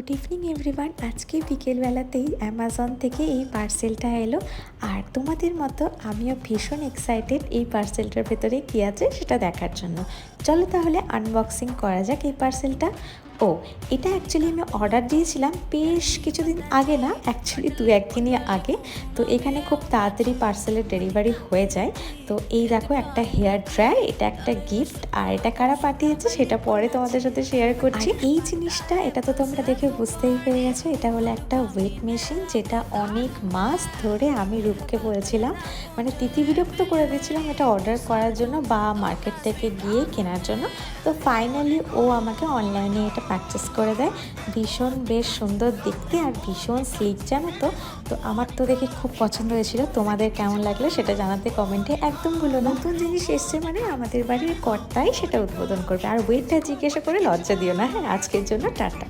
Good evening everyone. আজকে বিকেলবেলাতেই Amazon থেকে এই পার্সেলটা এলো, আর তোমাদের মতো আমিও ভীষণ এক্সাইটেড এই পার্সেলটার ভেতরে কী আছে সেটা দেখার জন্য। চলো তাহলে আনবক্সিং করা যাক এই পার্সেলটা। এটা অ্যাকচুয়ালি আমি অর্ডার দিয়েছিলাম বেশ কিছুদিন আগে, না অ্যাকচুয়ালি 2-1 দিনই আগে। তো এখানে খুব তাড়াতাড়ি পার্সেলের ডেলিভারি হয়ে যায়। তো এই দেখো একটা হেয়ার ড্রায়ার, এটা একটা গিফট, আর এটা কারা পাঠিয়েছে সেটা পরে তোমাদের সাথে শেয়ার করছি। এই জিনিসটা এটা তো তোমরা দেখে বুঝতেই পেরে গেছো, এটা হলো একটা ওয়েট মেশিন, যেটা অনেক মাস ধরে আমি রূপকে বলেছিলাম, মানে বিরক্ত করে দিয়েছিলাম এটা অর্ডার করার জন্য বা মার্কেট থেকে গিয়ে কেনার জন্য। তো ফাইনালি ও আমাকে অনলাইনে এটা পারচেস করে দেয়। ভীষণ বেশ সুন্দর দেখতে আর ভীষণ স্লিক, জানো তো। তো আমার তো দেখে খুব পছন্দ হয়েছিল। তোমাদের কেমন লাগলো সেটা জানাতে কমেন্টে একদম ভুলো না। নতুন জিনিস এসছে মানে আমাদের বাড়ির কর্তাই সেটা উদ্বোধন করবে, আর ওয়েটটা জিজ্ঞাসা করে লজ্জা দিও না। হ্যাঁ, আজকের জন্য টাটা।